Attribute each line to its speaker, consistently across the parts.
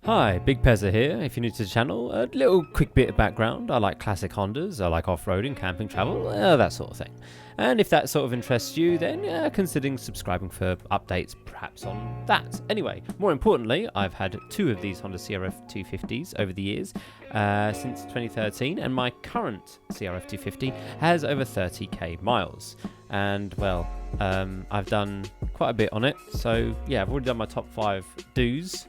Speaker 1: Hi, Big Pezza here. If you're new to the channel, a little quick bit of background. I like classic Hondas, I like off-roading, camping, travel, that sort of thing. And if that sort of interests you, then considering subscribing for updates perhaps on that. Anyway, more importantly, I've had two of these Honda CRF250s over the years since 2013, and my current CRF250 has over 30k miles. And well, I've done quite a bit on it, so yeah, I've already done my top 5 do's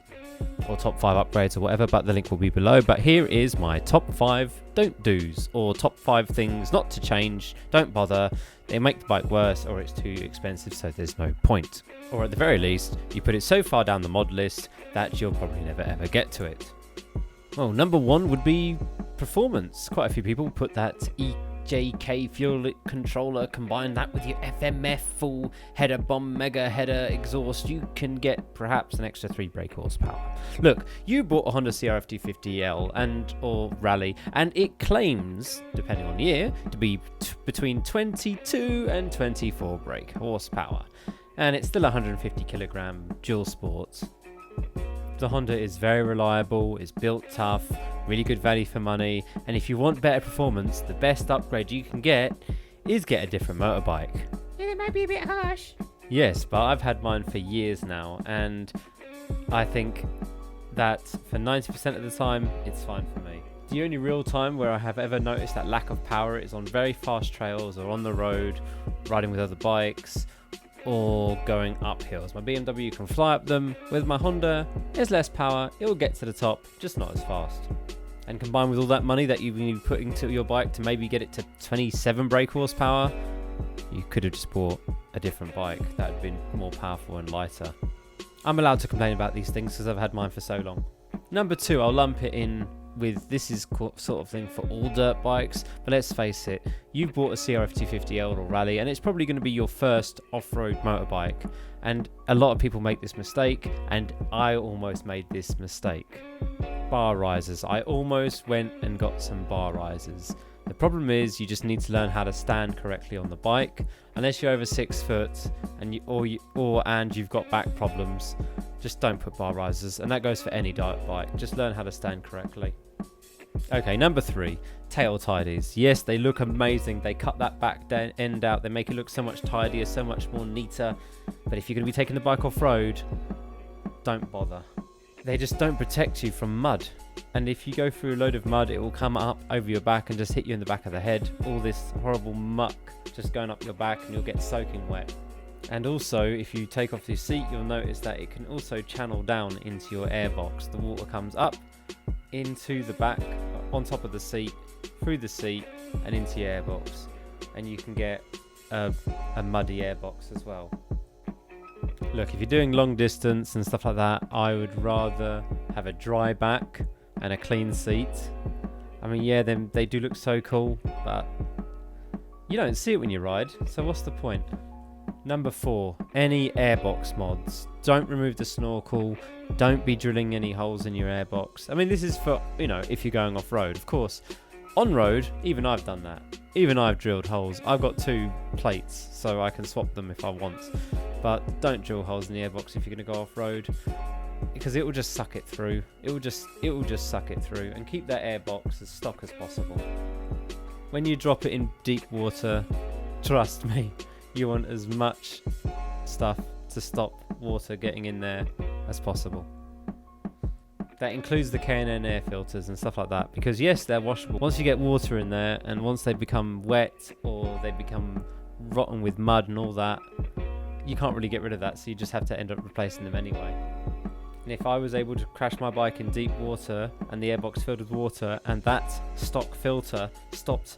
Speaker 1: or top 5 upgrades or whatever, but the link will be below. But here is my top 5 don't do's, or top 5 things not to change. Don't bother, they make the bike worse, or it's too expensive, so there's no point. Or at the very least, you put it so far down the mod list that you'll probably never ever get to it. Well, number 1 would be performance. Quite a few people put that JK fuel controller, combine that with your FMF full header bomb mega header exhaust, you can get perhaps an extra 3 brake horsepower. Look, you bought a Honda CRF250L and or Rally, and it claims, depending on year, to be between 22 and 24 brake horsepower, and it's still 150 kilogram dual sport. The Honda is very reliable, it's built tough, really good value for money, and if you want better performance, the best upgrade you can get is get a different motorbike.
Speaker 2: It might be a bit harsh.
Speaker 1: Yes, but I've had mine for years now, and I think that for 90% of the time, it's fine for me. The only real time where I have ever noticed that lack of power is on very fast trails or on the road, riding with other bikes, or going up hills. My BMW can fly up them. With my Honda, there's less power, it will get to the top, just not as fast. And combined with all that money that you've been putting to your bike to maybe get it to 27 brake horsepower, you could have just bought a different bike that had been more powerful and lighter. I'm allowed to complain about these things because I've had mine for so long. Number 2, I'll lump it in with, this is sort of thing for all dirt bikes, but let's face it, you've bought a CRF250L or Rally, and it's probably going to be your first off-road motorbike, and a lot of people make this mistake, and I almost made this mistake. Bar risers. I almost went and got some bar risers. The problem is you just need to learn how to stand correctly on the bike. Unless you're over 6 foot and you've got back problems, just don't put bar risers, and that goes for any dirt bike. Just learn how to stand correctly. Okay, number 3, tail tidies. Yes, they look amazing. They cut that back end out. They make it look so much tidier, so much more neater. But if you're going to be taking the bike off-road, don't bother. They just don't protect you from mud. And if you go through a load of mud, it will come up over your back and just hit you in the back of the head. All this horrible muck just going up your back, and you'll get soaking wet. And also, if you take off your seat, you'll notice that it can also channel down into your airbox. The water comes up into the back, on top of the seat, through the seat, and into your airbox. And you can get a muddy airbox as well. Look, if you're doing long distance and stuff like that, I would rather have a dry back and a clean seat. I mean, yeah, they do look so cool, but you don't see it when you ride, so what's the point? Number 4, any airbox mods. Don't remove the snorkel. Don't be drilling any holes in your airbox. I mean, this is for, if you're going off-road. Of course, on-road, even I've done that. Even I've drilled holes. I've got 2 plates, so I can swap them if I want. But don't drill holes in the airbox if you're going to go off-road, because it will just suck it through. It will just suck it through. And keep that airbox as stock as possible. When you drop it in deep water, trust me, you want as much stuff to stop water getting in there as possible. That includes the K&N air filters and stuff like that, because yes, they're washable. Once you get water in there, and once they become wet or they become rotten with mud and all that, you can't really get rid of that, so you just have to end up replacing them anyway. And if I was able to crash my bike in deep water and the airbox filled with water, and that stock filter stopped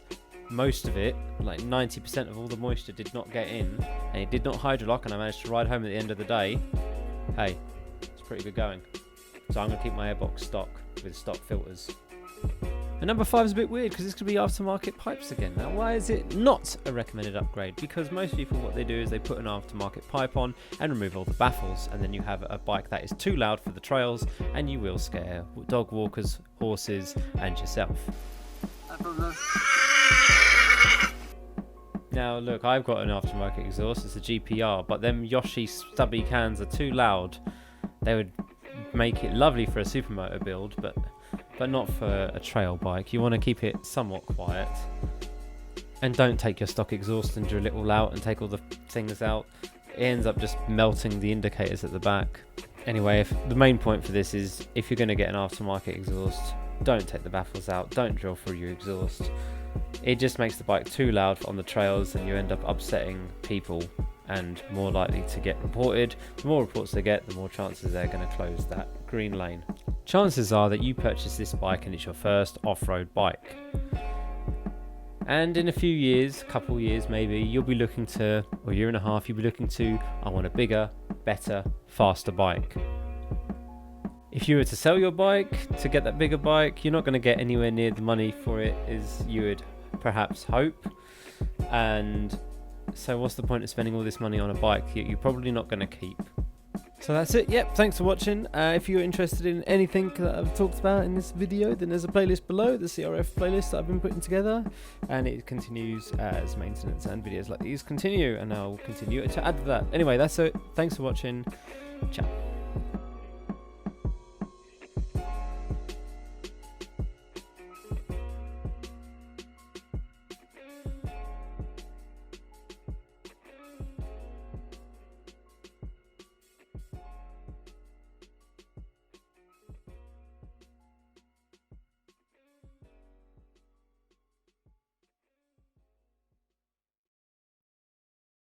Speaker 1: most of it, like 90% of all the moisture did not get in, and it did not hydrolock, and I managed to ride home at the end of the day, hey, it's pretty good going. So I'm going to keep my airbox stock with stock filters. And number 5 is a bit weird, because this could be aftermarket pipes again. Now, why is it not a recommended upgrade? Because most people, what they do is they put an aftermarket pipe on and remove all the baffles, and then you have a bike that is too loud for the trails, and you will scare dog walkers, horses, and yourself. Now look, I've got an aftermarket exhaust, it's a GPR, but them Yoshi stubby cans are too loud. They would make it lovely for a supermoto build, but not for a trail bike. You want to keep it somewhat quiet. And don't take your stock exhaust and drill it all out and take all the things out. It ends up just melting the indicators at the back. Anyway, the main point for this is if you're going to get an aftermarket exhaust, don't take the baffles out, don't drill through your exhaust. It just makes the bike too loud on the trails and you end up upsetting people and more likely to get reported. The more reports they get, the more chances they're going to close that green lane. Chances are that you purchase this bike and it's your first off-road bike. And in a few years, couple years maybe, you'll be looking to, or a year and a half, you'll be looking to, I want a bigger, better, faster bike. If you were to sell your bike to get that bigger bike, you're not going to get anywhere near the money for it as you would perhaps hope. And so what's the point of spending all this money on a bike that you're probably not going to keep? So that's it. Yep, thanks for watching. If you're interested in anything that I've talked about in this video, then there's a playlist below, the CRF playlist that I've been putting together, and it continues as maintenance and videos like these continue, and I'll continue to add to that. Anyway, that's it. Thanks for watching. Ciao.